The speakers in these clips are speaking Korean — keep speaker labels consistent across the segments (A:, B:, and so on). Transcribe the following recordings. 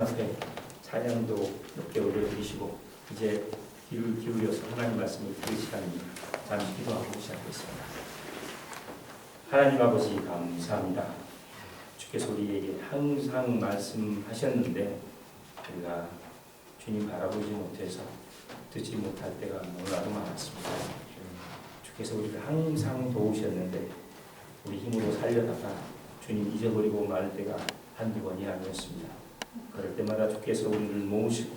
A: 앞에 찬양도 높게 올려드리시고 이제 귀를 기울여서 하나님 말씀을 들을 시간입니다. 잠시 기도하고 시작하겠습니다. 하나님 아버지 감사합니다. 주께서 우리에게 항상 말씀하셨는데 우리가 주님 바라보지 못해서 듣지 못할 때가 너무나도 많았습니다. 주께서 우리를 항상 도우셨는데 우리 힘으로 살려다가 주님 잊어버리고 말 때가 한두 번이 아니었습니다. 그럴 때마다 주께서 우리를 모으시고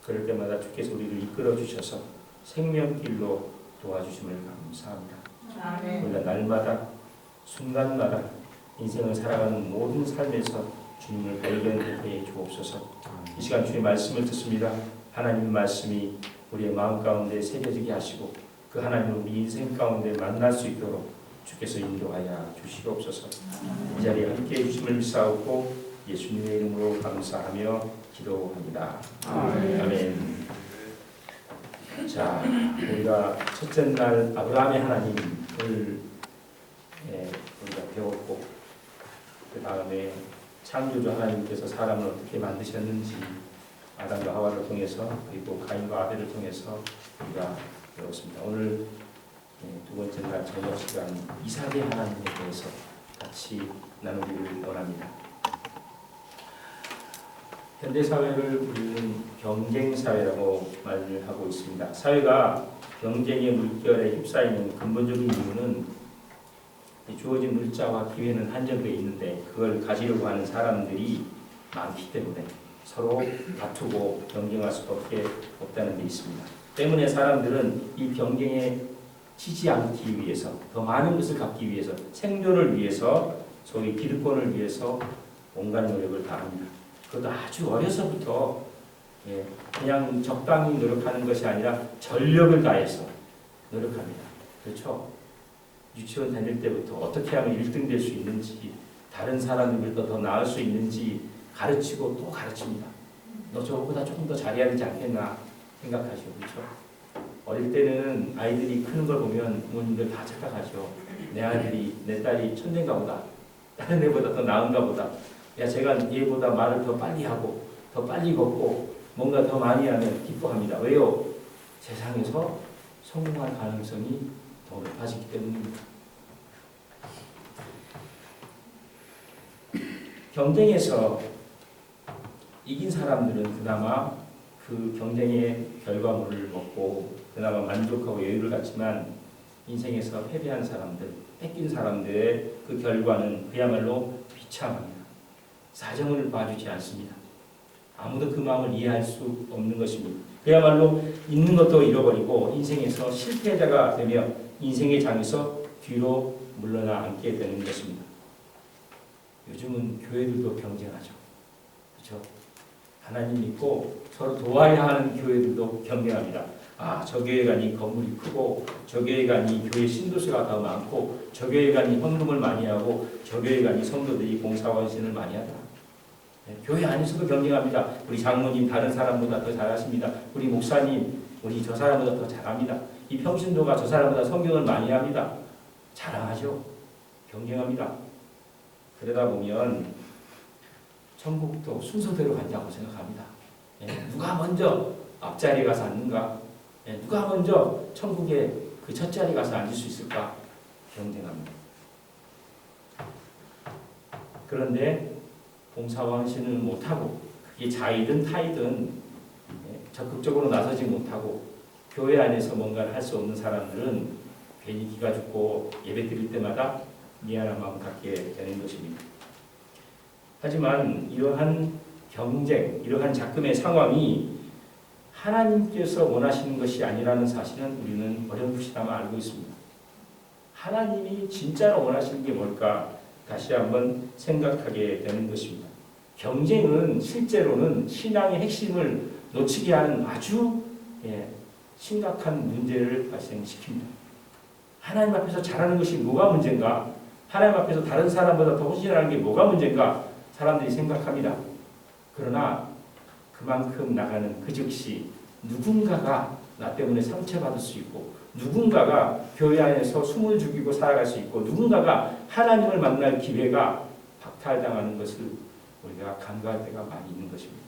A: 그럴 때마다 주께서 우리를 이끌어 주셔서 생명길로 도와주심을 감사합니다.
B: 아멘.
A: 우리가 날마다 순간마다 인생을 살아가는 모든 삶에서 주님을 발견하게 해 주옵소서. 이 시간 주의 말씀을 듣습니다. 하나님 말씀이 우리의 마음 가운데 새겨지게 하시고 그 하나님을 우리 인생 가운데 만날 수 있도록 주께서 인도하여 주시옵소서. 이 자리에 함께해 주심을 믿사옵고 예수님의 이름으로 감사하며 기도합니다. 아멘. 자, 우리가 첫째 날 아브라함의 하나님을 우리가 배웠고 그 다음에 창조주 하나님께서 사람을 어떻게 만드셨는지 아담과 하와를 통해서 그리고 가인과 아벨을 통해서 우리가 배웠습니다. 오늘 두 번째 날 저녁 시간 이삭의 하나님에 대해서 같이 나누기를 원합니다. 현대 사회를 우리는 경쟁 사회라고 말을 하고 있습니다. 사회가 경쟁의 물결에 휩싸이는 근본적인 이유는 주어진 물자와 기회는 한정되어 있는데 그걸 가지려고 하는 사람들이 많기 때문에 서로 다투고 경쟁할 수밖에 없다는 데 있습니다. 때문에 사람들은 이 경쟁에 지지 않기 위해서 더 많은 것을 갖기 위해서 생존을 위해서 소위 기득권을 위해서 온갖 노력을 다합니다. 그것도 아주 어려서부터 그냥 적당히 노력하는 것이 아니라 전력을 다해서 노력합니다. 그렇죠? 유치원 다닐 때부터 어떻게 하면 1등 될 수 있는지 다른 사람들보다 더 나을 수 있는지 가르치고 또 가르칩니다. 너 저거보다 조금 더 잘해야 되지 않겠나 생각하죠. 그렇죠? 어릴 때는 아이들이 크는 걸 보면 부모님들 다 착각하죠. 내 아들이 내 딸이 천재인가 보다. 다른 애보다 더 나은가 보다. 야, 제가 얘보다 말을 더 빨리 하고 더 빨리 걷고 뭔가 더 많이 하면 기뻐합니다. 왜요? 세상에서 성공할 가능성이 더 높아지기 때문입니다. 경쟁에서 이긴 사람들은 그나마 그 경쟁의 결과물을 먹고 그나마 만족하고 여유를 갖지만 인생에서 패배한 사람들, 뺏긴 사람들의 그 결과는 그야말로 비참합니다. 사정을 봐주지 않습니다. 아무도 그 마음을 이해할 수 없는 것입니다. 그야말로 있는 것도 잃어버리고 인생에서 실패자가 되며 인생의 장에서 뒤로 물러나 앉게 되는 것입니다. 요즘은 교회들도 경쟁하죠. 그렇죠? 하나님 믿고 서로 도와야 하는 교회들도 경쟁합니다. 아, 저 교회 가니 건물이 크고 저 교회 가니 교회 신도수가 더 많고 저 교회 가니 헌금을 많이 하고 저 교회 가니 성도들이 봉사원신을 많이 하다. 교회 안에서도 경쟁합니다. 우리 장로님 다른 사람보다 더 잘하십니다. 우리 목사님 우리 저 사람보다 더 잘합니다. 이 평신도가 저 사람보다 성경을 많이 합니다. 자랑하죠. 경쟁합니다. 그러다 보면 천국도 순서대로 간다고 생각합니다. 누가 먼저 앞자리에 가서 앉는가? 누가 먼저 천국에 그 첫 자리에 가서 앉을 수 있을까? 경쟁합니다. 그런데 봉사원신을 못하고 그게 자이든 타이든 적극적으로 나서지 못하고 교회 안에서 뭔가를 할 수 없는 사람들은 괜히 기가 죽고 예배 드릴 때마다 미안한 마음 갖게 되는 것입니다. 하지만 이러한 경쟁, 이러한 작금의 상황이 하나님께서 원하시는 것이 아니라는 사실은 우리는 어렴풋이나마 알고 있습니다. 하나님이 진짜로 원하시는 게 뭘까 다시 한번 생각하게 되는 것입니다. 경쟁은 실제로는 신앙의 핵심을 놓치게 하는 아주 심각한 문제를 발생시킵니다. 하나님 앞에서 잘하는 것이 뭐가 문제인가? 하나님 앞에서 다른 사람보다 더 헌신하는 게 뭐가 문제인가? 사람들이 생각합니다. 그러나 그만큼 나가는 그 즉시 누군가가 나 때문에 상처받을 수 있고 누군가가 교회 안에서 숨을 죽이고 살아갈 수 있고 누군가가 하나님을 만날 기회가 박탈당하는 것을 우리가 간과할 때가 많이 있는 것입니다.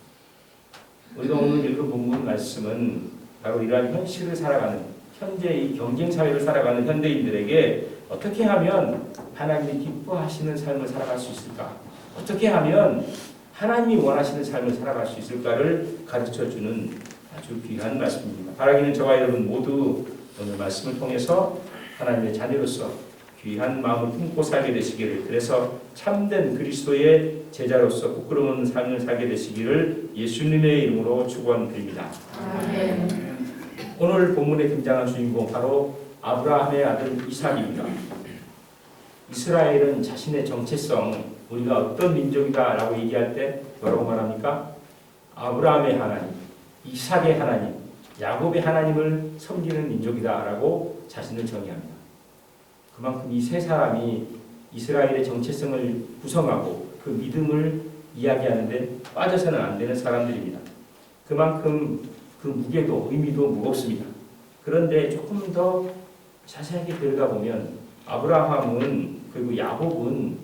A: 우리가 오늘 읽은 본문 말씀은 바로 이러한 현실을 살아가는 현재의 경쟁 사회를 살아가는 현대인들에게 어떻게 하면 하나님이 기뻐하시는 삶을 살아갈 수 있을까? 어떻게 하면 하나님이 원하시는 삶을 살아갈 수 있을까를 가르쳐주는 아주 귀한 말씀입니다. 바라기는 저와 여러분 모두 오늘 말씀을 통해서 하나님의 자녀로서 귀한 마음을 품고 살게 되시기를, 그래서 참된 그리스도의 제자로서 부끄러움 없는 삶을 살게 되시기를 예수님의 이름으로 축원드립니다. 아멘. 오늘 본문에 등장한 주인공 바로 아브라함의 아들 이삭입니다. 이스라엘은 자신의 정체성, 우리가 어떤 민족이다라고 얘기할 때 뭐라고 말합니까? 아브라함의 하나님, 이삭의 하나님, 야곱의 하나님을 섬기는 민족이다라고 자신을 정의합니다. 그만큼 이 세 사람이 이스라엘의 정체성을 구성하고 그 믿음을 이야기하는데 빠져서는 안 되는 사람들입니다. 그만큼 그 무게도 의미도 무겁습니다. 그런데 조금 더 자세하게 들여다보면 아브라함은 그리고 야곱은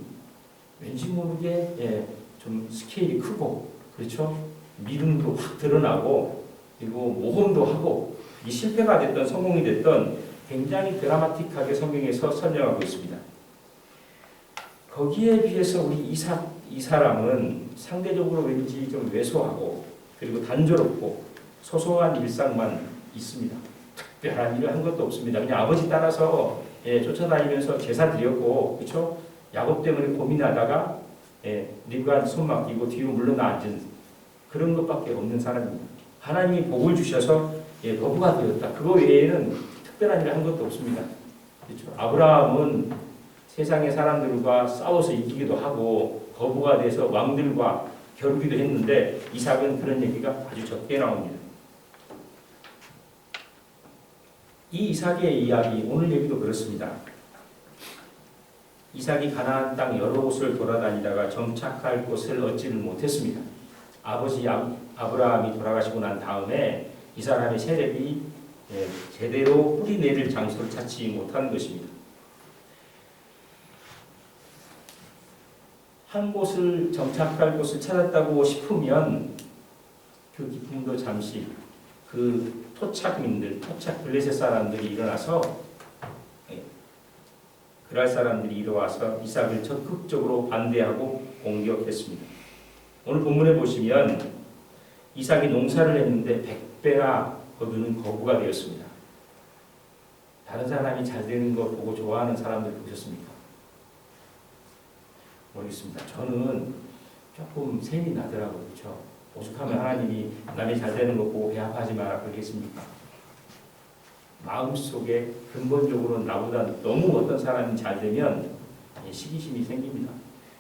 A: 왠지 모르게 좀 스케일이 크고, 그렇죠? 믿음도 확 드러나고, 그리고 모험도 하고, 이 실패가 됐던 성공이 됐던 굉장히 드라마틱하게 성경에서 설명하고 있습니다. 거기에 비해서 우리 이 사람은 상대적으로 왠지 좀 왜소하고, 그리고 단조롭고 소소한 일상만 있습니다. 특별한 일을 한 것도 없습니다. 그냥 아버지 따라서 쫓아다니면서 제사 드렸고, 그렇죠? 야곱 때문에 고민하다가 리브가 손 맡기고 뒤로 물러나 앉은 그런 것밖에 없는 사람입니다. 하나님이 복을 주셔서 거부가 되었다. 그거 외에는 특별한 일을 한 것도 없습니다. 그렇죠? 아브라함은 세상의 사람들과 싸워서 이기기도 하고 거부가 돼서 왕들과 겨루기도 했는데 이삭은 그런 얘기가 아주 적게 나옵니다. 이 이삭의 이야기, 오늘 얘기도 그렇습니다. 이삭이 가나안 땅 여러 곳을 돌아다니다가 정착할 곳을 얻지를 못했습니다. 아버지 아브라함이 돌아가시고 난 다음에 이 사람의 세력이 제대로 뿌리 내릴 장소를 찾지 못한 것입니다. 한 곳을 정착할 곳을 찾았다고 싶으면 그 기쁨도 잠시, 그 토착민들, 토착 블레셋 사람들이 일어나서 그랄 사람들이 일어와서 이삭을 적극적으로 반대하고 공격했습니다. 오늘 본문에 보시면 이삭이 농사를 했는데 100배나 거두는 거부가 되었습니다. 다른 사람이 잘 되는 거 보고 좋아하는 사람들 보셨습니까? 모르겠습니다. 저는 조금 셈이 나더라고요. 그렇죠? 오죽하면 하나님이 남이 잘 되는 거 보고 배 아파하지 마라 그러겠습니까? 마음속에 근본적으로 나보다 너무 어떤 사람이 잘 되면 시기심이 생깁니다.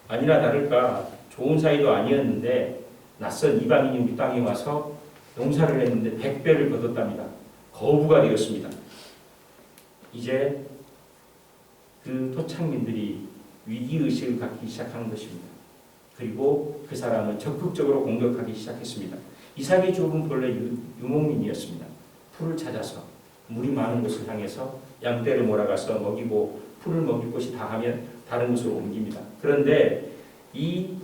A: 아니나 다를까 좋은 사이도 아니었는데 낯선 이방인이 우리 땅에 와서 농사를 했는데 100배를 거뒀답니다. 거부가 되었습니다. 이제 그 토착민들이 위기의식을 갖기 시작하는 것입니다. 그리고 그 사람을 적극적으로 공격하기 시작했습니다. 이삭의 조업은 본래 유목민이었습니다. 풀을 찾아서 물이 많은 곳을 향해서 양떼를 몰아가서 먹이고 풀을 먹일 곳이 다 하면 다른 곳으로 옮깁니다. 그런데 이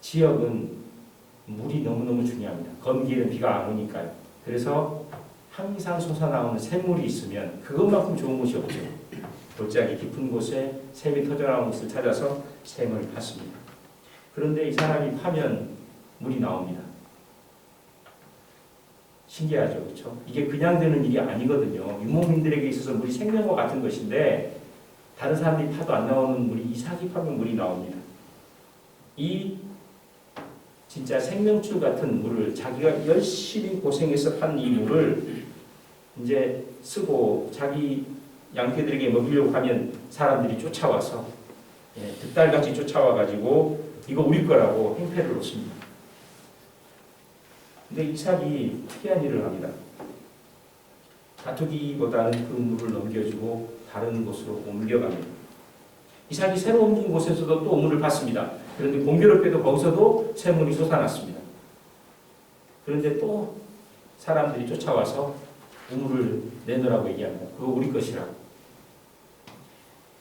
A: 지역은 물이 너무너무 중요합니다. 건기에는 비가 안 오니까요. 그래서 항상 솟아나오는 샘물이 있으면 그것만큼 좋은 곳이 없죠. 골짜기 깊은 곳에 샘이 터져나오는 곳을 찾아서 샘을 팠습니다. 그런데 이 사람이 파면 물이 나옵니다. 신기하죠, 그렇죠? 이게 그냥 되는 일이 아니거든요. 유목민들에게 있어서 물이 생명과 같은 것인데 다른 사람들이 파도 안 나오는 물이 이삭이 파면 물이 나옵니다. 이 진짜 생명줄 같은 물을 자기가 열심히 고생해서 판 이 물을 이제 쓰고 자기 양떼들에게 먹이려고 하면 사람들이 쫓아와서 득달같이 쫓아와가지고 이거 우리 거라고 행패를 놓습니다. 근데 이삭이 특이한 일을 합니다. 다투기보다는 그 물을 넘겨주고 다른 곳으로 옮겨갑니다. 이삭이 새로 옮긴 곳에서도 또 우물을 팠습니다. 그런데 공교롭게도 거기서도 샘물이 솟아났습니다. 그런데 또 사람들이 쫓아와서 우물을 내놓으라고 얘기합니다. 그거 우리 것이라고.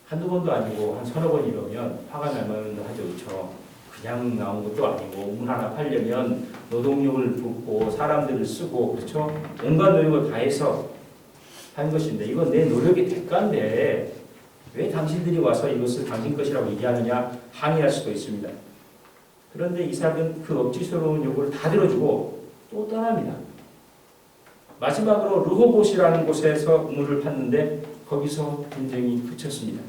A: 한두 번도 아니고 한 서너 번 이러면 화가 나면 하죠. 그렇죠? 그냥 나온 것도 아니고 우물 하나 팔려면 노동력을 붓고 사람들을 쓰고 그렇죠? 온갖 노력을 다해서 한 것인데 이건 내 노력의 대가인데 왜 당신들이 와서 이것을 당신 것이라고 얘기하느냐 항의할 수도 있습니다. 그런데 이삭은 그 억지스러운 요구를 다 들어주고 또 떠납니다. 마지막으로 르호봇이라는 곳에서 우물을 팠는데 거기서 분쟁이 그쳤습니다.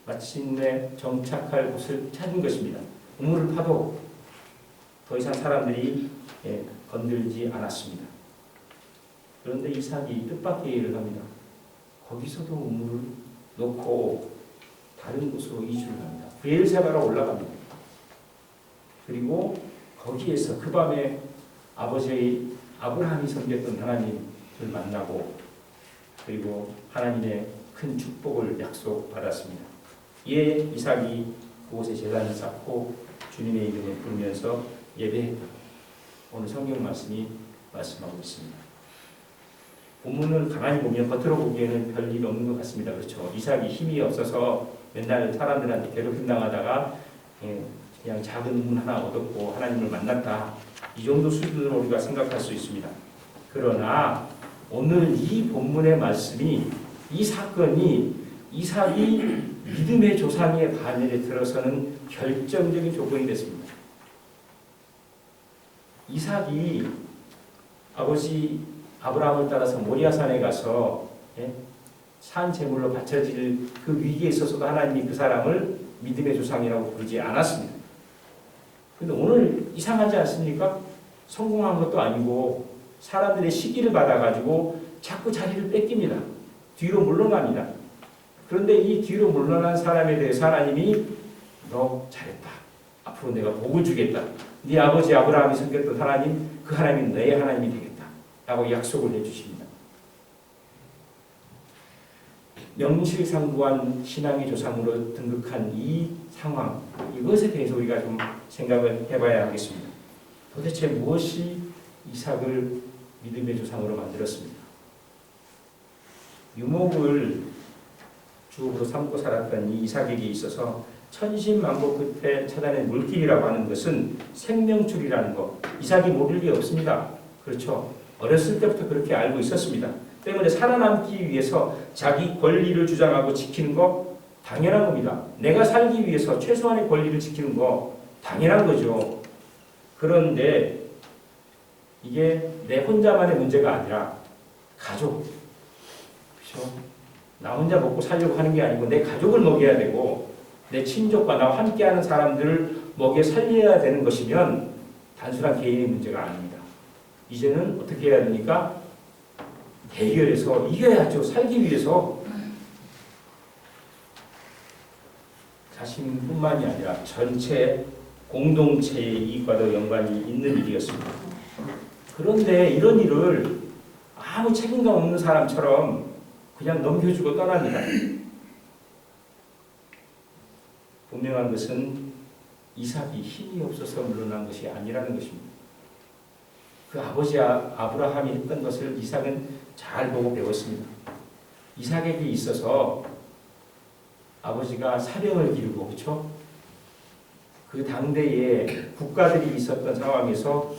A: 마침내 정착할 곳을 찾은 것입니다. 우물을 파도 더 이상 사람들이 건들지 않았습니다. 그런데 이삭이 뜻밖의 일을 합니다. 거기서도 우물을 놓고 다른 곳으로 이주를 합니다. 브엘세바로 올라갑니다. 그리고 거기에서 그 밤에 아버지의 아브라함이 섬겼던 하나님을 만나고 그리고 하나님의 큰 축복을 약속받았습니다. 이에 이삭이 그곳에 제단을 쌓고 주님의 이름을 부르면서 예배했다. 오늘 성경 말씀이 말씀하고 있습니다. 본문을 가만히 보면 겉으로 보기에는 별일 없는 것 같습니다. 그렇죠? 이삭이 힘이 없어서 맨날 사람들한테 괴롭힘 당하다가 그냥 작은 문 하나 얻었고 하나님을 만났다. 이 정도 수준으로 우리가 생각할 수 있습니다. 그러나 오늘 이 본문의 말씀이 이 사건이 이삭이 믿음의 조상의 반열에 들어서는 결정적인 조건이 됐습니다. 이삭이 아버지 아브라함을 따라서 모리아산에 가서 산 제물로 바쳐질 그 위기에 있어서도 하나님이 그 사람을 믿음의 조상이라고 부르지 않았습니다. 근데 오늘 이상하지 않습니까? 성공한 것도 아니고 사람들의 시기를 받아가지고 자꾸 자리를 뺏깁니다. 뒤로 물러납니다. 그런데 이 뒤로 물러난 사람에 대해서 하나님이 너 잘했다. 앞으로 내가 복을 주겠다. 네 아버지 아브라함이 섬겼던 하나님, 그 하나님이 너의 하나님이 되겠다. 라고 약속을 해주십니다. 명실상부한 신앙의 조상으로 등극한 이 상황, 이것에 대해서 우리가 좀 생각을 해봐야 하겠습니다. 도대체 무엇이 이삭을 믿음의 조상으로 만들었습니까? 유목을 주업으로 삼고 살았던 이 이삭에게 있어서 천신만고 끝에 찾아낸 물길이라고 하는 것은 생명줄이라는 것, 이삭이 모를 게 없습니다. 그렇죠? 어렸을 때부터 그렇게 알고 있었습니다. 때문에 살아남기 위해서 자기 권리를 주장하고 지키는 거 당연한 겁니다. 내가 살기 위해서 최소한의 권리를 지키는 거 당연한 거죠. 그런데 이게 내 혼자만의 문제가 아니라 가족, 그렇죠? 나 혼자 먹고 살려고 하는 게 아니고 내 가족을 먹여야 되고 내 친족과 나와 함께하는 사람들을 먹여 살려야 되는 것이면 단순한 개인의 문제가 아닙니다. 이제는 어떻게 해야 됩니까? 대결해서 이겨야죠. 살기 위해서. 자신뿐만이 아니라 전체 공동체의 이익과도 연관이 있는 일이었습니다. 그런데 이런 일을 아무 책임감 없는 사람처럼 그냥 넘겨주고 떠납니다. 분명한 것은 이삭이 힘이 없어서 물러난 것이 아니라는 것입니다. 그 아버지 아브라함이 했던 것을 이삭은 잘 보고 배웠습니다. 이삭에게 있어서 아버지가 사병을 기르고 그렇죠? 그 당대에 국가들이 있었던 상황에서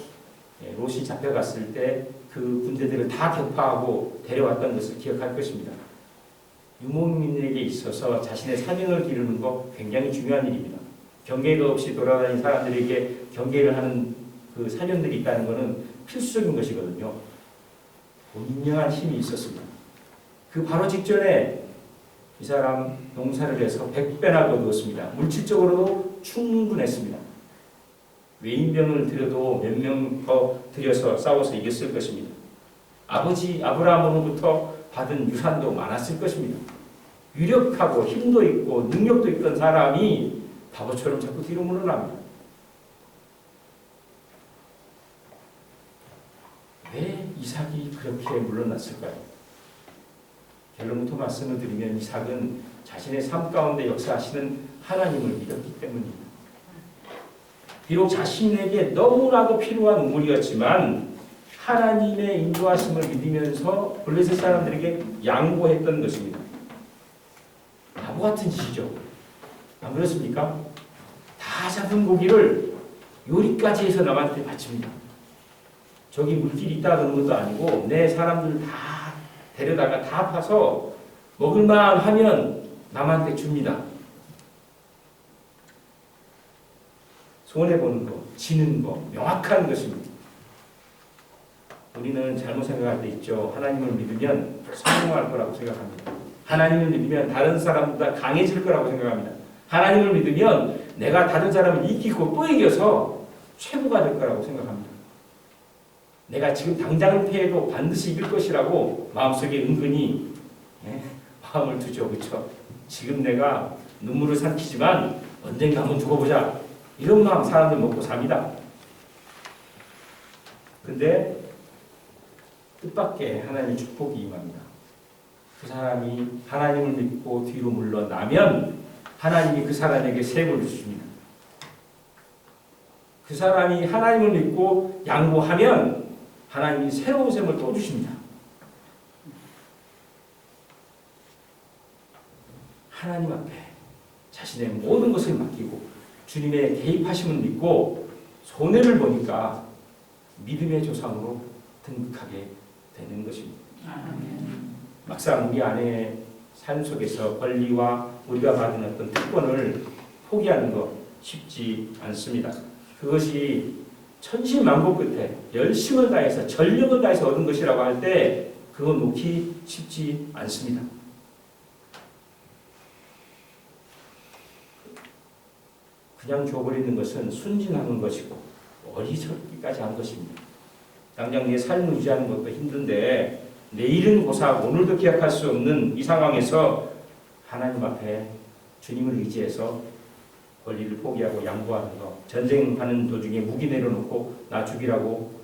A: 롯이 잡혀갔을 때 그 군대들을 다 격파하고 데려왔던 것을 기억할 것입니다. 유목민에게 있어서 자신의 사명을 기르는 거 굉장히 중요한 일입니다. 경계가 없이 돌아다니는 사람들에게 경계를 하는 그 사령들이 있다는 것은 필수적인 것이거든요. 분명한 힘이 있었습니다. 그 바로 직전에 이 사람 농사를 해서 100배나 거두었습니다. 물질적으로도 충분했습니다. 외인병을 들여도 몇 명 더 들여서 싸워서 이겼을 것입니다. 아버지 아브라함으로부터 받은 유산도 많았을 것입니다. 유력하고 힘도 있고 능력도 있던 사람이 바보처럼 자꾸 뒤로 물러납니다. 왜 이삭이 그렇게 물러났을까요? 결론부터 말씀을 드리면 이삭은 자신의 삶 가운데 역사하시는 하나님을 믿었기 때문입니다. 비록 자신에게 너무나도 필요한 우물이었지만 하나님의 인도하심을 믿으면서 블레셋 사람들에게 양보했던 것입니다. 바보 같은 짓이죠. 안 그렇습니까? 다 다 잡은 고기를 요리까지 해서 남한테 바칩니다. 저기 물길이 있다 그런 것도 아니고 내 사람들 다 데려다가 다 파서 먹을만 하면 남한테 줍니다. 손해보는 거, 지는 거, 명확한 것입니다. 우리는 잘못 생각할 때 있죠. 하나님을 믿으면 성공할 거라고 생각합니다. 하나님을 믿으면 다른 사람보다 강해질 거라고 생각합니다. 하나님을 믿으면 내가 다른 사람을 이기고 또 이겨서 최고가 될 거라고 생각합니다. 내가 지금 당장은 패해도 반드시 이길 것이라고 마음속에 은근히 마음을 두죠. 그렇죠? 지금 내가 눈물을 삼키지만 언젠가 한번 두고 보자. 이런 마음 사람들 먹고 삽니다. 근데 뜻밖의 하나님의 축복이 임합니다. 그 사람이 하나님을 믿고 뒤로 물러나면 하나님이 그 사람에게 세금을 주십니다. 그 사람이 하나님을 믿고 양보하면 하나님이 새로운 셈을 또 주십니다. 하나님 앞에 자신의 모든 것을 맡기고 주님의 개입하심을 믿고 손해를 보니까 믿음의 조상으로 등극하게 되는 것입니다. 막상 우리 안에 삶 속에서 권리와 우리가 받은 어떤 특권을 포기하는 것 쉽지 않습니다. 그것이 천신만고 끝에 열심을 다해서 전력을 다해서 얻은 것이라고 할 때 그건 놓기 쉽지 않습니다. 그냥 줘버리는 것은 순진한 것이고 어리석기까지 한 것입니다. 당장 내 삶을 유지하는 것도 힘든데 내일은 고사하고 오늘도 기약할 수 없는 이 상황에서 하나님 앞에 주님을 의지해서 권리를 포기하고 양보하는 것, 전쟁하는 도중에 무기 내려놓고 나 죽이라고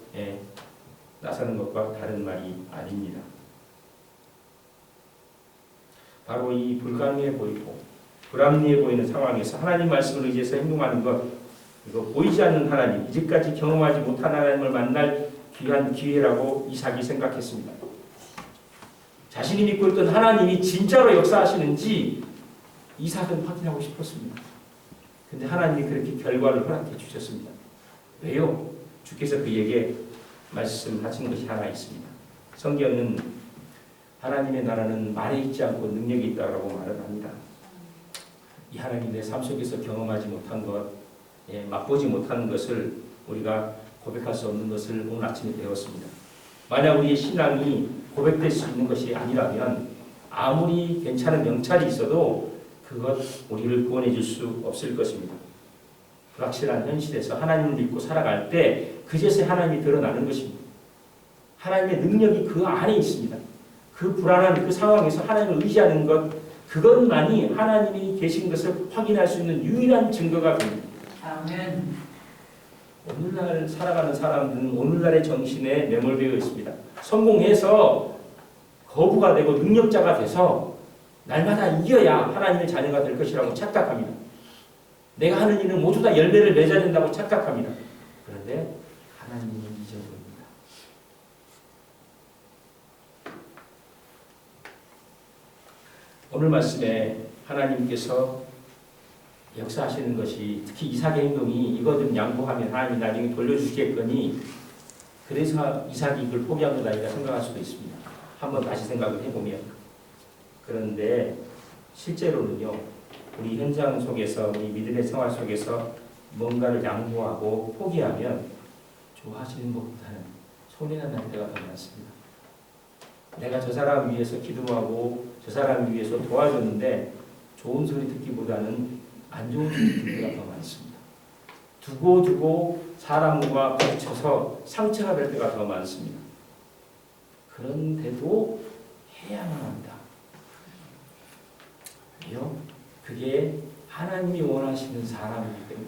A: 나서는 것과 다른 말이 아닙니다. 바로 이 불가능해 보이고 불합리해 보이는 상황에서 하나님 말씀을 의지해서 행동하는 것, 이거 보이지 않는 하나님, 이제까지 경험하지 못한 하나님을 만날 귀한 기회라고 이삭이 생각했습니다. 자신이 믿고 있던 하나님이 진짜로 역사하시는지 이삭은 확인하고 싶었습니다. 근데 하나님이 그렇게 결과를 허락해 주셨습니다. 왜요? 주께서 그에게 말씀하신 것이 하나 있습니다. 성경은 하나님의 나라는 말에 있지 않고 능력이 있다고 말을 합니다. 이 하나님 내 삶 속에서 경험하지 못한 것, 맛보지 못하는 것을 우리가 고백할 수 없는 것을 오늘 아침에 배웠습니다. 만약 우리의 신앙이 고백될 수 있는 것이 아니라면 아무리 괜찮은 명찰이 있어도 그것 우리를 구원해 줄 수 없을 것입니다. 불확실한 현실에서 하나님을 믿고 살아갈 때 그제서야 하나님이 드러나는 것입니다. 하나님의 능력이 그 안에 있습니다. 그 불안한 그 상황에서 하나님을 의지하는 것, 그것만이 하나님이 계신 것을 확인할 수 있는 유일한 증거가 됩니다.
B: 아멘.
A: 오늘날 살아가는 사람들은 오늘날의 정신에 매몰되어 있습니다. 성공해서 거부가 되고 능력자가 돼서 날마다 이겨야 하나님의 자녀가 될 것이라고 착각합니다. 내가 하는 일은 모두 다 열매를 맺어야 된다고 착각합니다. 그런데 하나님은 잊어버립니다. 오늘 말씀에 하나님께서 역사하시는 것이 특히 이삭의 행동이 이거 좀 양보하면 하나님이 나중에 돌려주시겠거니 그래서 이삭이 이걸 포기한 것 아닌가 생각할 수도 있습니다. 한번 다시 생각을 해보면. 그런데 실제로는요. 우리 현장 속에서 우리 믿음의 생활 속에서 뭔가를 양보하고 포기하면 좋아하시는 것보다는 손해가 날 때가 더 많습니다. 내가 저 사람 위해서 기도하고 저 사람 위해서 도와줬는데 좋은 소리 듣기보다는 안 좋은 소리 듣는 때가 더 많습니다. 두고 사람과 부딪혀서 상처가 될 때가 더 많습니다. 그런데도 해야만 합니다. 왜요? 그게 하나님이 원하시는 사람이기 때문에.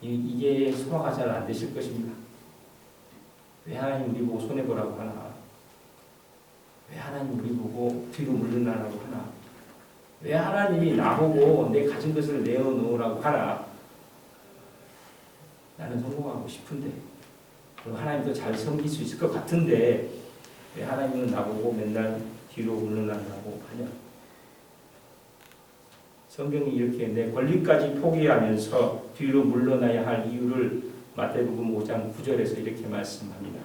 A: 이게 소화가 잘 안 되실 것입니다. 왜 하나님 우리 보고 손해보라고 하나? 왜 하나님 우리 보고 뒤로 물러나라고 하나? 왜 하나님이 나보고 내 가진 것을 내어놓으라고 하나? 나는 성공하고 싶은데 그럼 하나님도 잘 섬길 수 있을 것 같은데 왜 하나님은 나보고 맨날 뒤로 물러나라고 하냐? 성경이 이렇게 내 권리까지 포기하면서 뒤로 물러나야 할 이유를 마태복음 5장 9절에서 이렇게 말씀합니다.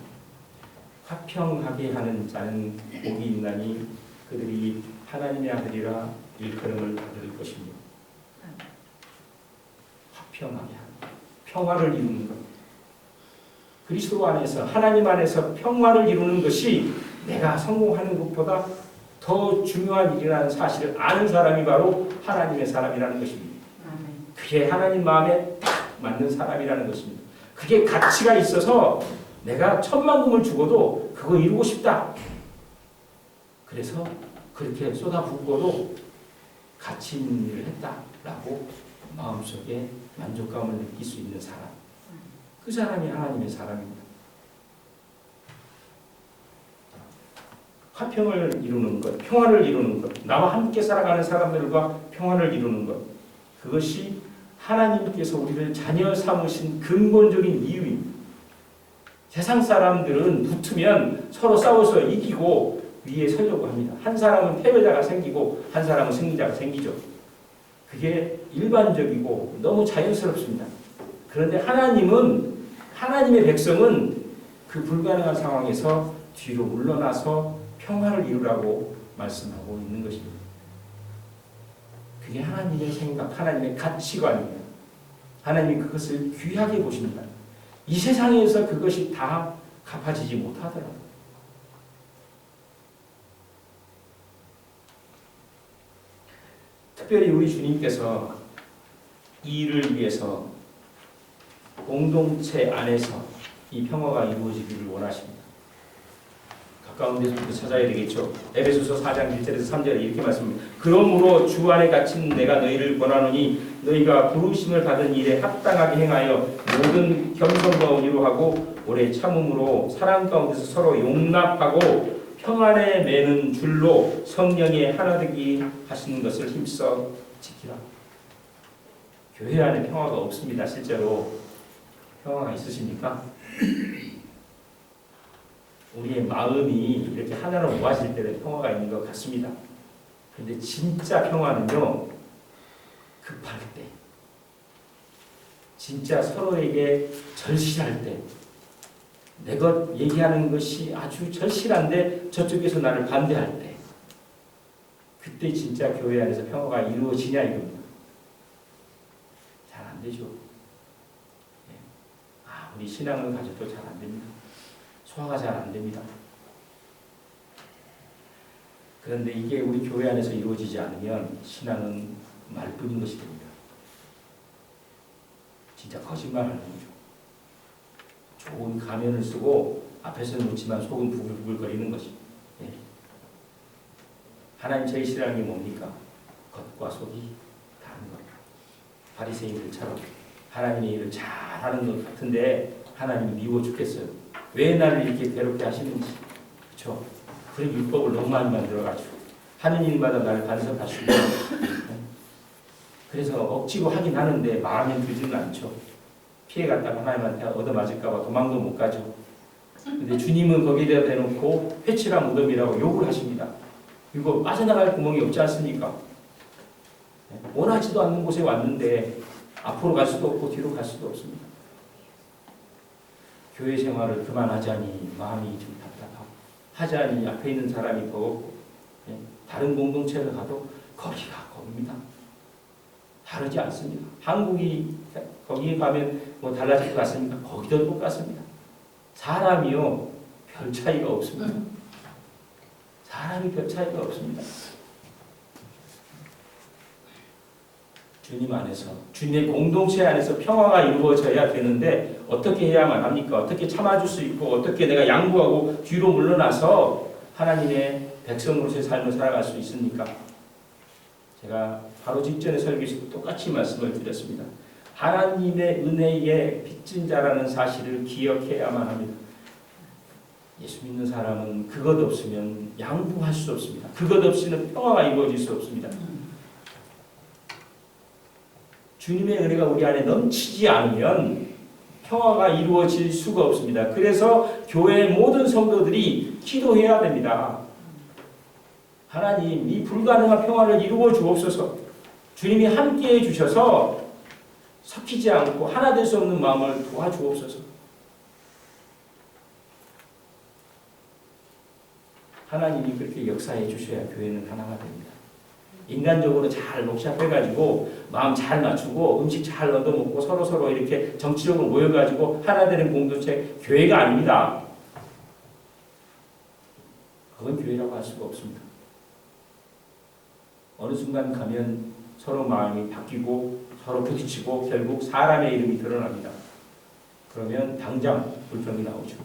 A: 화평하게 하는 자는 복이 있나니 그들이 하나님의 아들이라 일컬음을 받을 것입니다. 화평하게 하는, 평화를 이루는 것. 그리스도 안에서, 하나님 안에서 평화를 이루는 것이 내가 성공하는 것보다 더 중요한 일이라는 사실을 아는 사람이 바로 하나님의 사람이라는 것입니다. 그게 하나님 마음에 딱 맞는 사람이라는 것입니다. 그게 가치가 있어서 내가 천만금을 주고도 그거 이루고 싶다. 그래서 그렇게 쏟아붓고도 가치 있는 일을 했다라고 마음속에 만족감을 느낄 수 있는 사람. 그 사람이 하나님의 사람입니다. 화평을 이루는 것, 평화를 이루는 것, 나와 함께 살아가는 사람들과 평화를 이루는 것, 그것이 하나님께서 우리를 자녀 삼으신 근본적인 이유입니다. 세상 사람들은 붙으면 서로 싸워서 이기고 위에 서려고 합니다. 한 사람은 패배자가 생기고 한 사람은 승리자가 생기죠. 그게 일반적이고 너무 자연스럽습니다. 그런데 하나님의 백성은 그 불가능한 상황에서 뒤로 물러나서 평화를 이루라고 말씀하고 있는 것입니다. 그게 하나님의 생각, 하나님의 가치관입니다. 하나님이 그것을 귀하게 보십니다. 이 세상에서 그것이 다 갚아지지 못하더라고요. 특별히 우리 주님께서 이 일을 위해서 공동체 안에서 이 평화가 이루어지기를 원하십니다. 가까운 데서부터 찾아야 되겠죠. 에베소서 4장 1절에서 3절에 이렇게 말씀합니다. 그러므로 주 안에 갇힌 내가 너희를 권하노니 너희가 부르심을 받은 일에 합당하게 행하여 모든 겸손과 온유로 하고 오래 참음으로 사랑 가운데서 서로 용납하고 평안에 매는 줄로 성령의 하나되기 하시는 것을 힘써 지키라. 교회 안에 평화가 없습니다. 실제로 평화가 있으십니까? 우리의 마음이 이렇게 하나로 모아질 때는 평화가 있는 것 같습니다. 그런데 진짜 평화는요, 급할 때, 진짜 서로에게 절실할 때, 내가 얘기하는 것이 아주 절실한데 저쪽에서 나를 반대할 때, 그때 진짜 교회 안에서 평화가 이루어지냐 이겁니다. 잘 안 되죠. 우리 신앙을 가져도 잘 안 됩니다. 소화가 잘 안 됩니다. 그런데 이게 우리 교회 안에서 이루어지지 않으면 신앙은 말뿐인 것이 됩니다. 진짜 거짓말하는 거죠. 좋은 가면을 쓰고 앞에서는 웃지만 속은 부글부글거리는 것이. 예. 하나님 제일 싫어하는 게 뭡니까? 겉과 속이 다른 것. 바리새인들처럼 하나님의 일을 잘하는 것 같은데 하나님이 미워 죽겠어요. 왜 나를 이렇게 괴롭게 하시는지. 그렇죠? 그런 율법을 너무 많이 만들어가지고 하는 일마다 나를 간섭하시고 그래서 억지로 하긴 하는데 마음에 들지는 않죠. 피해갔다가 하나님한테 얻어맞을까봐 도망도 못 가죠. 근데 주님은 거기에다 대놓고 회칠한 무덤이라고 욕을 하십니다. 이거 빠져나갈 구멍이 없지 않습니까? 원하지도 않는 곳에 왔는데 앞으로 갈 수도 없고 뒤로 갈 수도 없습니다. 교회 생활을 그만하자니 마음이 좀 답답하고 하자니 앞에 있는 사람이 버겁고 다른 공동체를 가도 거기가 거기입니다. 다르지 않습니다. 한국이 거기에 가면 뭐 달라질 것 같습니까? 거기도 똑같습니다. 사람이요 별 차이가 없습니다. 사람이 별 차이가 없습니다. 주님 안에서, 주님의 공동체 안에서 평화가 이루어져야 되는데 어떻게 해야만 합니까? 어떻게 참아줄 수 있고 어떻게 내가 양보하고 뒤로 물러나서 하나님의 백성으로서의 삶을 살아갈 수 있습니까? 제가 바로 직전에 설교에서 똑같이 말씀을 드렸습니다. 하나님의 은혜에 빚진 자라는 사실을 기억해야만 합니다. 예수 믿는 사람은 그것 없으면 양보할 수 없습니다. 그것 없이는 평화가 이루어질 수 없습니다. 주님의 은혜가 우리 안에 넘치지 않으면 평화가 이루어질 수가 없습니다. 그래서 교회의 모든 성도들이 기도해야 됩니다. 하나님, 이 불가능한 평화를 이루어 주옵소서. 주님이 함께해 주셔서 섞이지 않고 하나 될 수 없는 마음을 도와주옵소서. 하나님이 그렇게 역사해 주셔야 교회는 하나가 됩니다. 인간적으로 잘 녹잡해가지고 마음 잘 맞추고 음식 잘 얻어먹고 서로 이렇게 정치적으로 모여가지고 하나 되는 공동체, 교회가 아닙니다. 그건 교회라고 할 수가 없습니다. 어느 순간 가면 서로 마음이 바뀌고 서로 부딪히고 결국 사람의 이름이 드러납니다. 그러면 당장 불평이 나오죠.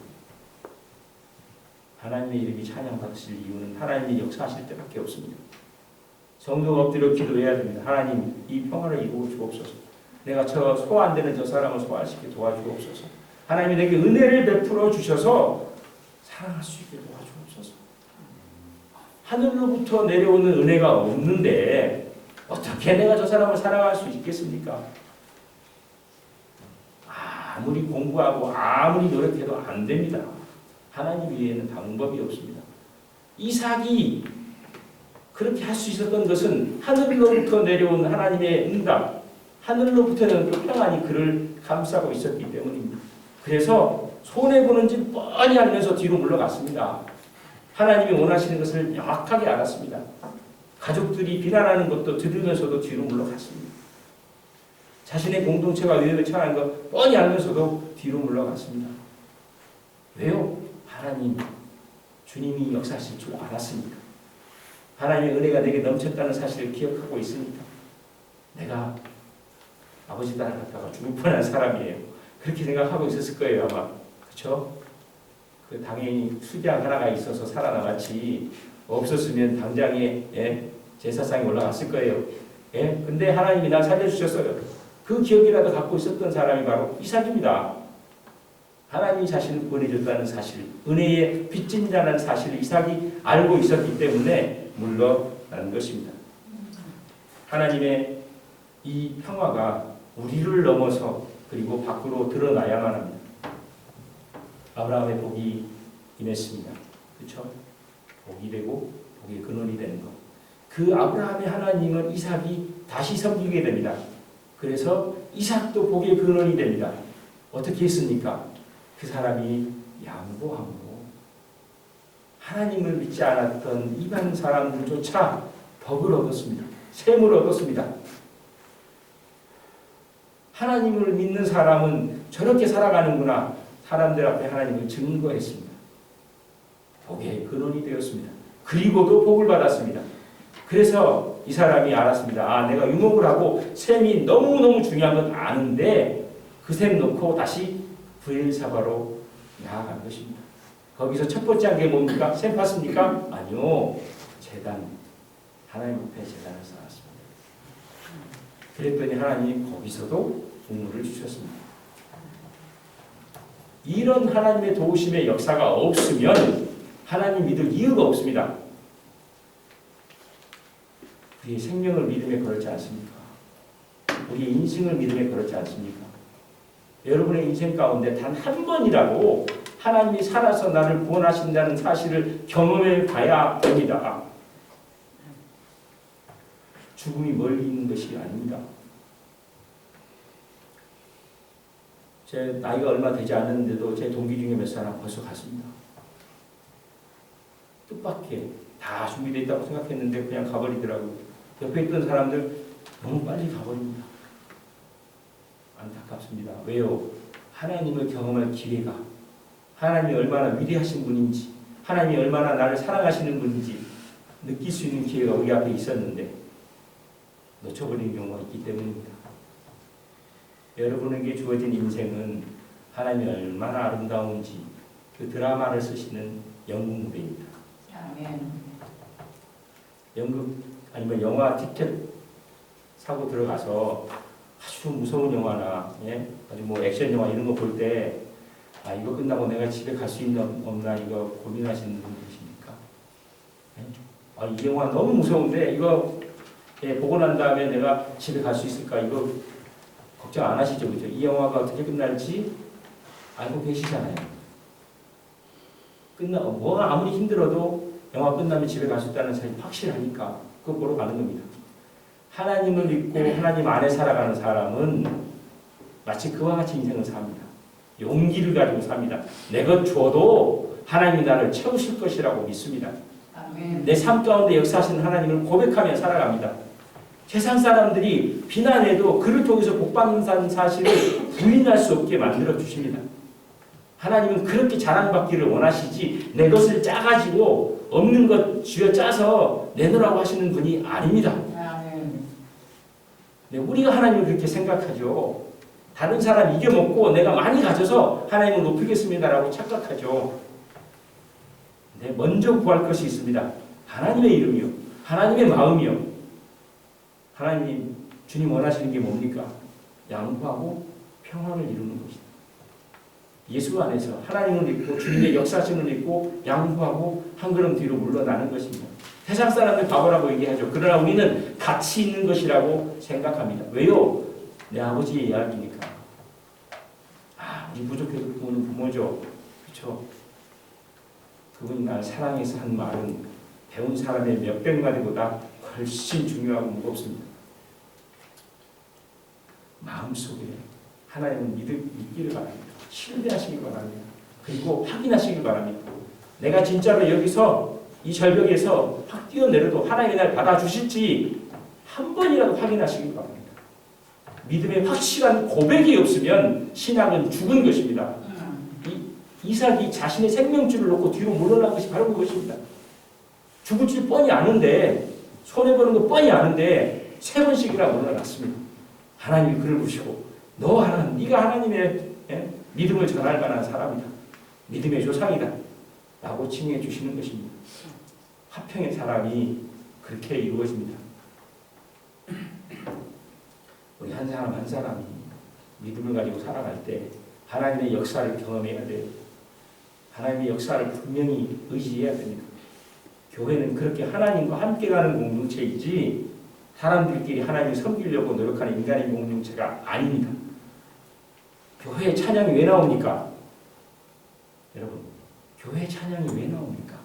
A: 하나님의 이름이 찬양받으실 이유는 하나님이 역사하실 때밖에 없습니다. 성도가 엎드려 기도해야 됩니다. 하나님, 이 평화를 이루어 주옵소서. 내가 저 소화 안 되는 저 사람을 소화시키게 도와주옵소서. 하나님이 내게 은혜를 베풀어 주셔서 사랑할 수 있게 도와주옵소서. 하늘로부터 내려오는 은혜가 없는데 어떻게 내가 저 사람을 사랑할 수 있겠습니까? 아무리 공부하고 아무리 노력해도 안 됩니다. 하나님 위에는 방법이 없습니다. 이삭이 그렇게 할 수 있었던 것은 하늘로부터 내려온 하나님의 응답, 하늘로부터는 그 평안이 그를 감싸고 있었기 때문입니다. 그래서 손해보는지 뻔히 알면서 뒤로 물러갔습니다. 하나님이 원하시는 것을 명확하게 알았습니다. 가족들이 비난하는 것도 들으면서도 뒤로 물러갔습니다. 자신의 공동체가 위험에 처한 것 뻔히 알면서도 뒤로 물러갔습니다. 왜요? 하나님, 주님이 역사하실 줄 알았으니까. 하나님의 은혜가 내게 넘쳤다는 사실을 기억하고 있으니까. 내가 아버지 딸을 갖다가 죽을 뻔한 사람이에요. 그렇게 생각하고 있었을 거예요, 아마. 그렇죠? 그 당연히 수장 하나가 있어서 살아남았지, 없었으면 당장에 제사상에 올라갔을 거예요. 근데 하나님이 날 살려주셨어요. 그 기억이라도 갖고 있었던 사람이 바로 이삭입니다. 하나님이 자신을 구원해줬다는 사실, 은혜의 빚진 자라는 사실을 이삭이 알고 있었기 때문에 물러나는 것입니다. 하나님의 이 평화가 우리를 넘어서 그리고 밖으로 드러나야만 합니다. 아브라함의 복이 임했습니다. 그렇죠? 복이 되고 복의 근원이 되는 것. 그 아브라함의 하나님은 이삭이 다시 섬기게 됩니다. 그래서 이삭도 복의 근원이 됩니다. 어떻게 했습니까? 그 사람이 양보함으로 하나님을 믿지 않았던 이방 사람들조차 복을 얻었습니다. 샘을 얻었습니다. 하나님을 믿는 사람은 저렇게 살아가는구나. 사람들 앞에 하나님을 증거했습니다. 복의 근원이 되었습니다. 그리고도 복을 받았습니다. 그래서 이 사람이 알았습니다. 내가 유목을 하고 셈이 너무너무 중요한 건 아는데 그 셈 놓고 다시 브엘사바로 나아간 것입니다. 거기서 첫 번째 한 게 뭡니까? 셈 팠습니까? 아니요. 제단. 하나님 앞에 제단을 쌓았습니다. 그랬더니 하나님이 거기서도 국물을 주셨습니다. 이런 하나님의 도우심의 역사가 없으면 하나님 믿을 이유가 없습니다. 우리의 생명을 믿음에 걸었지 않습니까? 우리의 인생을 믿음에 걸었지 않습니까? 여러분의 인생 가운데 단 한 번이라도 하나님이 살아서 나를 구원하신다는 사실을 경험해 봐야 됩니다. 죽음이 멀리 있는 것이 아닙니다. 제 나이가 얼마 되지 않았는데도 제 동기 중에 몇 사람 벌써 갔습니다. 뜻밖의 다 준비되어 있다고 생각했는데 그냥 가버리더라고요. 옆에 있던 사람들 너무 빨리 가버립니다. 안타깝습니다. 왜요? 하나님을 경험할 기회가, 하나님이 얼마나 위대하신 분인지, 하나님이 얼마나 나를 사랑하시는 분인지 느낄 수 있는 기회가 우리 앞에 있었는데 놓쳐버린 경우가 있기 때문입니다. 여러분에게 주어진 인생은 하나님이 얼마나 아름다운지 그 드라마를 쓰시는 연극 무대입니다. 연극 아니면 영화 티켓 사고 들어가서 아주 무서운 영화나 아주 뭐 액션 영화 이런 거 볼 때 이거 끝나고 내가 집에 갈 수 있나 없나 이거 고민하시는 분 계십니까? 이 영화 너무 무서운데 이거 보고 난 다음에 내가 집에 갈 수 있을까 이거 걱정 안 하시죠, 그죠? 이 영화가 어떻게 끝날지 알고 계시잖아요. 뭐가 아무리 힘들어도 영화 끝나면 집에 갈 수 있다는 사실이 확실하니까 그거 보러 가는 겁니다. 하나님을 믿고 하나님 안에 살아가는 사람은 마치 그와 같이 인생을 삽니다. 용기를 가지고 삽니다. 내 것 줘도 하나님이 나를 채우실 것이라고 믿습니다. 내 삶 가운데 역사하시는 하나님을 고백하며 살아갑니다. 세상 사람들이 비난해도 그를 통해서 복받는 사실을 부인할 수 없게 만들어 주십니다. 하나님은 그렇게 자랑받기를 원하시지 내 것을 짜가지고 없는 것 쥐어짜서 내놓으라고 하시는 분이 아닙니다. 네, 우리가 하나님을 그렇게 생각하죠. 다른 사람 이겨먹고 내가 많이 가져서 하나님을 높이겠습니다라고 착각하죠. 네, 먼저 구할 것이 있습니다. 하나님의 이름이요. 하나님의 마음이요. 하나님, 주님 원하시는 게 뭡니까? 양보하고 평화를 이루는 것이다. 예수 안에서 하나님을 믿고 주님의 역사심을 믿고 양보하고 한 걸음 뒤로 물러나는 것입니다. 세상 사람들 바보라고 얘기하죠. 그러나 우리는 가치 있는 것이라고 생각합니다. 왜요? 내 아버지의 이야기니까. 우리 부족해도 부모는 부모죠. 그렇죠? 그분이 날 사랑해서 한 말은 배운 사람의 몇백 마디보다 훨씬 중요하고 무겁습니다. 마음속에 하나님을 믿기를 바랍니다. 신뢰하시기 바랍니다. 그리고 확인하시기 바랍니다. 내가 진짜로 여기서 이 절벽에서 확 뛰어내려도 하나님이 날 받아주실지 한 번이라도 확인하시기 바랍니다. 믿음의 확실한 고백이 없으면 신앙은 죽은 것입니다. 이삭이 자신의 생명줄을 놓고 뒤로 물러난 것이 바로 그것입니다. 죽을 줄 뻔히 아는데, 손해보는 거 뻔히 아는데 3번씩이나 물러났습니다. 하나님이 그를 보시고 네가 하나님의 믿음을 전할 만한 사람이다. 믿음의 조상이다. 라고 칭해 주시는 것입니다. 화평의 사람이 그렇게 이루어집니다. 우리 한 사람 한 사람이 믿음을 가지고 살아갈 때 하나님의 역사를 경험해야 돼요. 하나님의 역사를 분명히 의지해야 됩니다. 교회는 그렇게 하나님과 함께 가는 공동체이지 사람들끼리 하나님을 섬기려고 노력하는 인간의 공동체가 아닙니다. 교회에 찬양이 왜 나옵니까? 여러분, 교회에 찬양이 왜 나옵니까?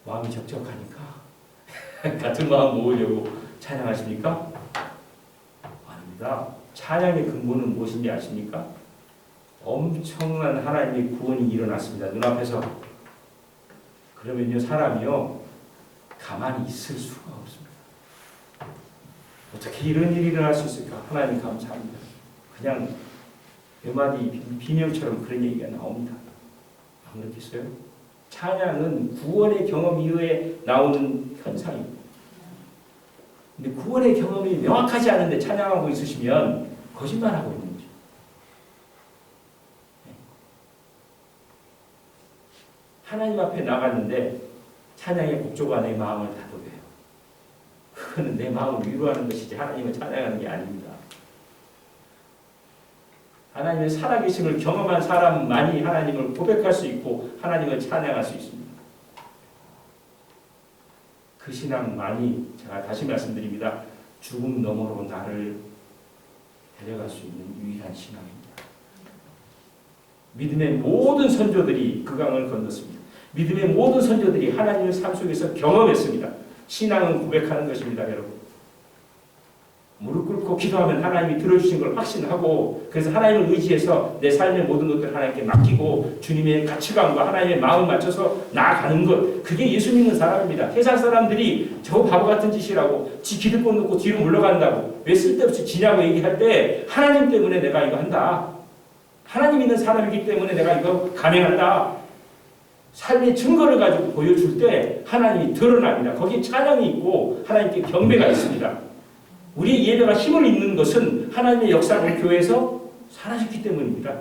A: 마음이 적적하니까? 같은 마음 모으려고 찬양하십니까? 아닙니다. 찬양의 근본은 무엇인지 아십니까? 엄청난 하나님의 구원이 일어났습니다. 눈앞에서. 그러면요, 사람이요, 가만히 있을 수가 없습니다. 어떻게 이런 일이 일어날 수 있을까? 하나님 감사합니다. 그냥 몇 마디 비명처럼 그런 얘기가 나옵니다. 안 그렇겠어요? 찬양은 구원의 경험 이후에 나오는 현상입니다. 근데 구원의 경험이 명확하지 않은데 찬양하고 있으시면 거짓말하고 있는 거죠. 하나님 앞에 나갔는데 찬양의 목조가 내 마음을 다독여요. 그거는 내 마음을 위로하는 것이지 하나님을 찬양하는 게 아닙니다. 하나님의 살아계심을 경험한 사람만이 하나님을 고백할 수 있고 하나님을 찬양할 수 있습니다. 그 신앙만이, 제가 다시 말씀드립니다, 죽음 너머로 나를 데려갈 수 있는 유일한 신앙입니다. 믿음의 모든 선조들이 그 강을 건넜습니다. 믿음의 모든 선조들이 하나님의 삶 속에서 경험했습니다. 신앙은 고백하는 것입니다, 여러분. 무릎 꿇고 기도하면 하나님이 들어주신 걸 확신하고, 그래서 하나님을 의지해서 내 삶의 모든 것들을 하나님께 맡기고 주님의 가치관과 하나님의 마음을 맞춰서 나아가는 것, 그게 예수 믿는 사람입니다. 세상 사람들이 저 바보 같은 짓이라고 지 기득권 놓고 뒤로 물러간다고 왜 쓸데없이 지냐고 얘기할 때, 하나님 때문에 내가 이거 한다, 하나님 있는 사람이기 때문에 내가 이거 감행한다, 삶의 증거를 가지고 보여줄 때 하나님이 드러납니다. 거기에 찬양이 있고 하나님께 경배가 있습니다. 우리 예배가 힘을 입는 것은 하나님의 역사를 교회에서 사라졌기 때문입니다.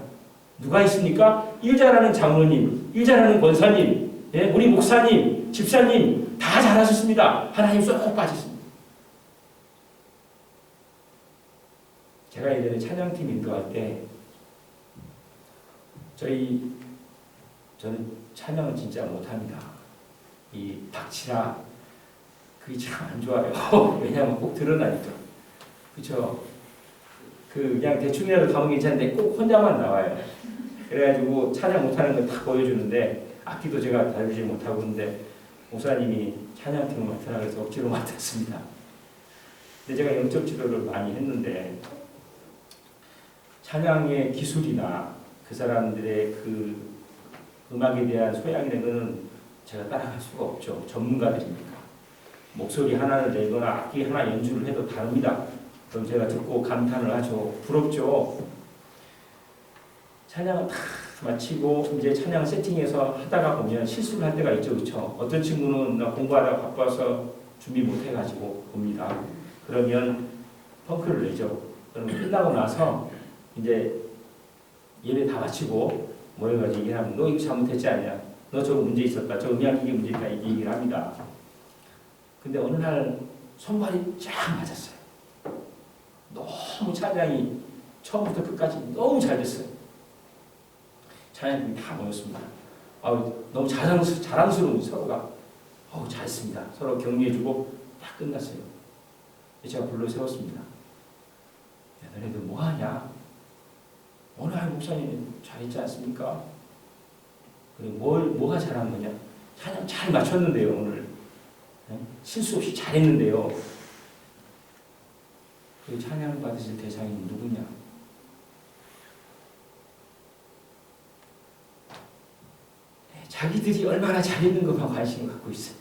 A: 누가 있습니까? 일 잘하는 장로님, 일 잘하는 권사님, 우리 목사님, 집사님 다 잘하셨습니다. 하나님 쏙 빠졌습니다. 제가 예전에 찬양팀 인도할 때 저는 찬양은 진짜 못합니다. 이 닥치라 그게 참 안 좋아요. 왜냐하면 꼭 드러나니까. 그렇죠? 그냥 대충이라도 가면 괜찮은데 꼭 혼자만 나와요. 그래가지고 찬양 못하는 거 다 보여주는데 악기도 제가 다루지 못하고 있는데 목사님이 찬양팀을 맡으라 그래서 억지로 맡았습니다. 근데 제가 영적 지도를 많이 했는데 찬양의 기술이나 그 사람들의 그 음악에 대한 소양이라는 것은 제가 따라갈 수가 없죠. 전문가들이니까. 목소리 하나를 내거나 악기 하나 연주를 해도 다릅니다. 그럼 제가 듣고 감탄을 하죠. 부럽죠. 찬양을 다 마치고 이제 찬양 세팅해서 하다가 보면 실수를 할 때가 있죠. 그렇죠? 어떤 친구는 나 공부하다가 바빠서 준비 못 해가지고 봅니다. 그러면 펑크를 내죠. 그러면 끝나고 나서 이제 예배 다 마치고 모여가지고 얘기하면 너 이거 잘못했지 않냐? 너 저거 문제 있었다. 저 음향기계 문제 있다. 이 얘기를 합니다. 근데 어느 날 손발이 쫙 맞았어요. 너무 찬양이 처음부터 끝까지 너무 잘 됐어요. 찬양팀이 다 모였습니다. 너무 자랑스러운 서로가 잘했습니다. 서로 격려해주고 딱 끝났어요. 제가 불러 세웠습니다. 야, 너네들 뭐하냐? 오늘 목사님 잘했지 않습니까? 그리고 뭐가 잘한 거냐? 찬양 잘 맞췄는데요. 오늘 실수 없이 잘했는데요. 그 찬양 받으실 대상이 누구냐? 자기들이 얼마나 잘했는 것만 관심을 갖고 있어요.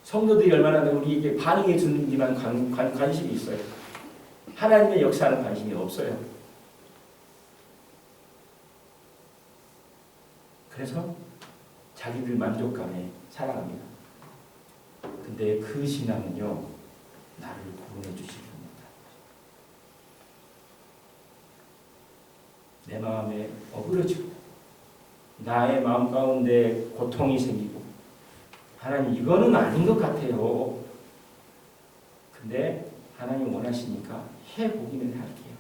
A: 성도들이 얼마나 우리에게 반응해 주는지만 관심이 있어요. 하나님의 역사는 관심이 없어요. 그래서 자기들 만족감에 살아갑니다. 근데 그 신앙은요, 나를 구원해 주실 분입니다. 내 마음에 어그러지고 나의 마음 가운데 고통이 생기고 하나님 이거는 아닌 것 같아요. 근데 하나님 원하시니까 해보기는 할게요.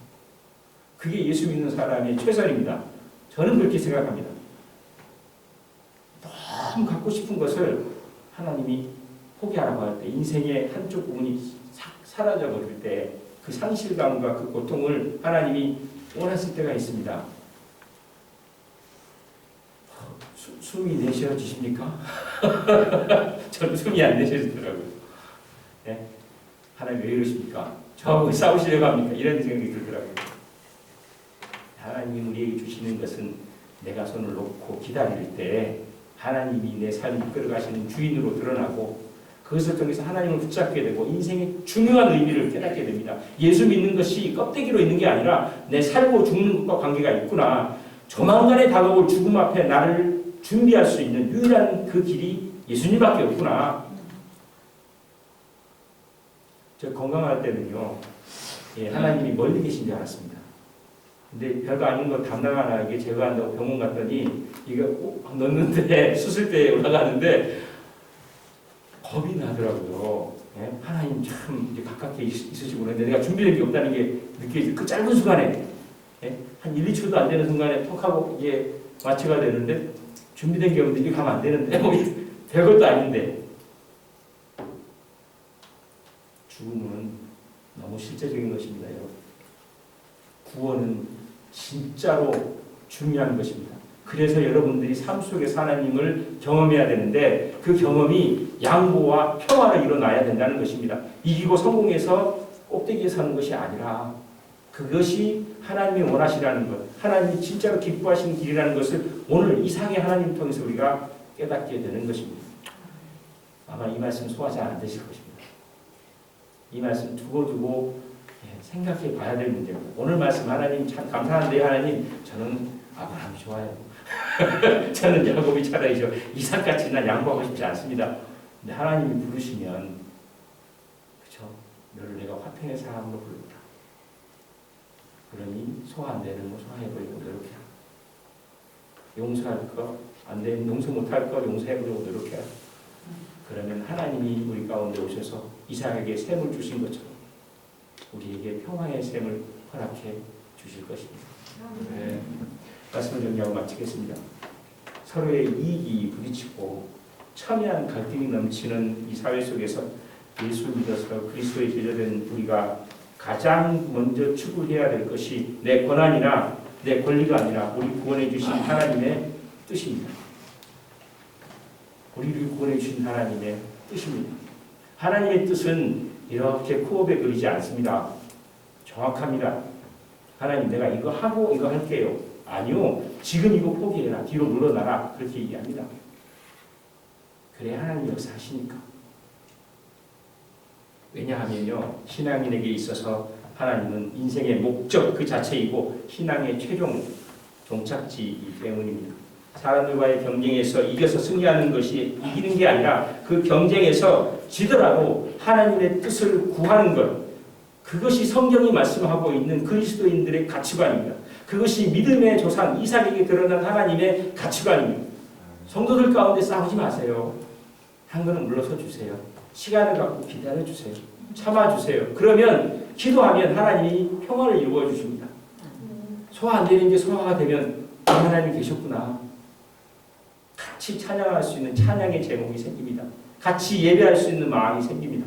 A: 그게 예수 믿는 사람의 최선입니다. 저는 그렇게 생각합니다. 너무 갖고 싶은 것을 하나님이 포기하라고 할 때, 인생의 한쪽 부분이 사라져 버릴 때 그 상실감과 그 고통을 하나님이 원하실 때가 있습니다. 숨이 내쉬어지십니까? 저는 숨이 안 내쉬어지더라고요. 네? 하나님 왜 이러십니까? 저하고 싸우시려고 합니까? 이런 생각이 들더라고요. 하나님이 우리에게 주시는 것은 내가 손을 놓고 기다릴 때 하나님이 내 삶을 이끌어가시는 주인으로 드러나고 그것을 통해서 하나님을 붙잡게 되고 인생의 중요한 의미를 깨닫게 됩니다. 예수 믿는 것이 껍데기로 있는 게 아니라 내 살고 죽는 것과 관계가 있구나. 조만간에 다가올 죽음 앞에 나를 준비할 수 있는 유일한 그 길이 예수님밖에 없구나. 저 건강할 때는요, 하나님이 멀리 계신 줄 알았습니다. 근데 별거 아닌 거 담당하나 이게 제거한다고 병원 갔더니 이거 꼭 넣는데 수술대에 올라가는데 겁이 나더라고요. 하나님 참 이제 가깝게 있으시고 그런데 내가 준비된 게 없다는 게 느껴지고 그 짧은 순간에 한 1, 2초도 안 되는 순간에 톡 하고 이게 마취가 되는데 준비된 게 없는데 이게 가면 안 되는데 뭐 별것도 아닌데 죽음은 너무 실제적인 것입니다. 여러분. 구원은 진짜로 중요한 것입니다. 그래서 여러분들이 삶 속에서 하나님을 경험해야 되는데 그 경험이 양보와 평화로 일어나야 된다는 것입니다. 이기고 성공해서 꼭대기에 서는 것이 아니라 그것이 하나님이 원하시라는 것, 하나님이 진짜로 기뻐하시는 길이라는 것을 오늘 이상의 하나님 통해서 우리가 깨닫게 되는 것입니다. 아마 이 말씀 소화지 안 되실 것입니다. 이 말씀 두고두고 생각해 봐야 될 문제입니다. 오늘 말씀 하나님 참 감사한데요. 하나님 저는 아브라함이 좋아요. 저는 야곱이 차라리죠. 이삭같이 난 양보하고 싶지 않습니다. 근데 하나님이 부르시면 그렇죠. 너를 내가 화평의 사람으로 부르라. 그러니 소화 안 되는 거 소화해버리고 노력해라. 용서할 거 안 되는 용서 못할 거 용서해보려고 노력해라. 그러면 하나님이 우리 가운데 오셔서 이삭에게 샘을 주신 것처럼 우리에게 평화의 샘을 허락해 주실 것입니다. 네. 말씀을 정리하고 마치겠습니다. 서로의 이익이 부딪히고 첨예한 갈등이 넘치는 이 사회 속에서 예수 믿어서 그리스도의 제자된 우리가 가장 먼저 추구해야 될 것이 내 권한이나 내 권리가 아니라 우리 구원해 주신 하나님의 뜻입니다. 우리를 구원해 주신 하나님의 뜻입니다. 하나님의 뜻은 이렇게 코업에 그리지 않습니다. 정확합니다. 하나님 내가 이거 하고 이거 할게요. 아니요. 지금 이거 포기해라. 뒤로 물러나라. 그렇게 얘기합니다. 그래 하나님 역사하시니까. 왜냐하면요. 신앙인에게 있어서 하나님은 인생의 목적 그 자체이고 신앙의 최종 종착지이기 때문입니다. 사람들과의 경쟁에서 이겨서 승리하는 것이 이기는 게 아니라 그 경쟁에서 지더라도 하나님의 뜻을 구하는 것, 그것이 성경이 말씀하고 있는 그리스도인들의 가치관입니다. 그것이 믿음의 조상 이삭에게 드러난 하나님의 가치관입니다. 성도들 가운데 싸우지 마세요. 한 걸음 물러서 주세요. 시간을 갖고 기다려 주세요. 참아 주세요. 그러면 기도하면 하나님이 평화를 이루어 주십니다. 소화 안 되는 게 소화가 되면 하나님 계셨구나. 같이 찬양할 수 있는 찬양의 제목이 생깁니다. 같이 예배할 수 있는 마음이 생깁니다.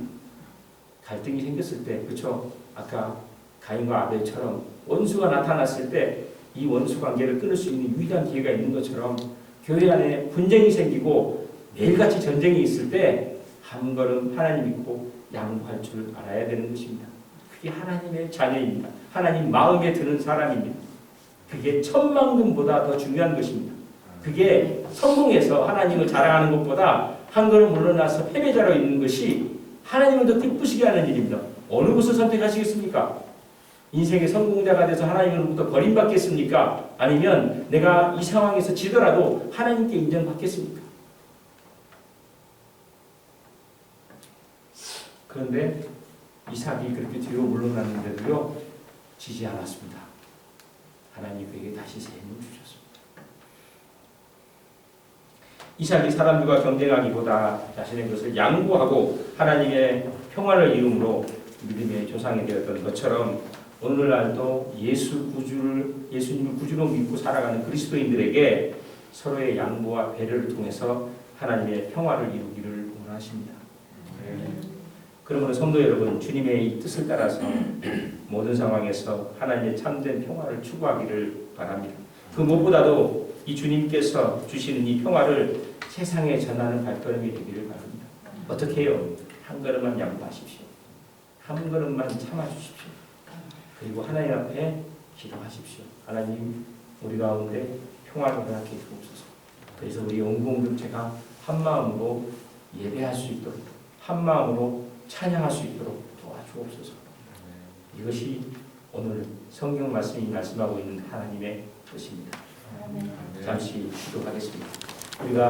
A: 갈등이 생겼을 때, 그렇죠? 아까 가인과 아벨처럼 원수가 나타났을 때 이 원수 관계를 끊을 수 있는 유일한 기회가 있는 것처럼 교회 안에 분쟁이 생기고 매일같이 전쟁이 있을 때 한 걸음 하나님 믿고 양보할 줄 알아야 되는 것입니다. 그게 하나님의 자녀입니다. 하나님 마음에 드는 사람입니다. 그게 천만금보다 더 중요한 것입니다. 그게 성공해서 하나님을 자랑하는 것보다 한 걸음 물러나서 패배자로 있는 것이 하나님을 더 기쁘시게 하는 일입니다. 어느 것을 선택하시겠습니까? 인생의 성공자가 돼서 하나님으로부터 버림받겠습니까? 아니면 내가 이 상황에서 지더라도 하나님께 인정받겠습니까? 그런데 이삭이 그렇게 뒤로 물러났는데도요, 지지 않았습니다. 하나님 그에게 다시 새 힘을 주셨습니다. 이삭이 사람들과 경쟁하기보다 자신의 것을 양보하고 하나님의 평화를 이룸으로 믿음의 조상이 되었던 것처럼 오늘날도 예수님을 구주로 믿고 살아가는 그리스도인들에게 서로의 양보와 배려를 통해서 하나님의 평화를 이루기를 원하십니다. 그러므로 성도 여러분, 주님의 이 뜻을 따라서 모든 상황에서 하나님의 참된 평화를 추구하기를 바랍니다. 그 무엇보다도 이 주님께서 주시는 이 평화를 세상에 전하는 발걸음이 되기를 바랍니다. 어떻게 해요? 한 걸음만 양보하십시오. 한 걸음만 참아주십시오. 그리고 하나님 앞에 기도하십시오. 하나님, 우리 가운데 평화를 허락해 주옵소서. 그래서 우리 온 공동체가 한 마음으로 예배할 수 있도록, 한 마음으로 찬양할 수 있도록 도와주옵소서. 이것이 오늘 성경 말씀이 말씀하고 있는 하나님의 뜻입니다. 잠시 기도하겠습니다. 우리가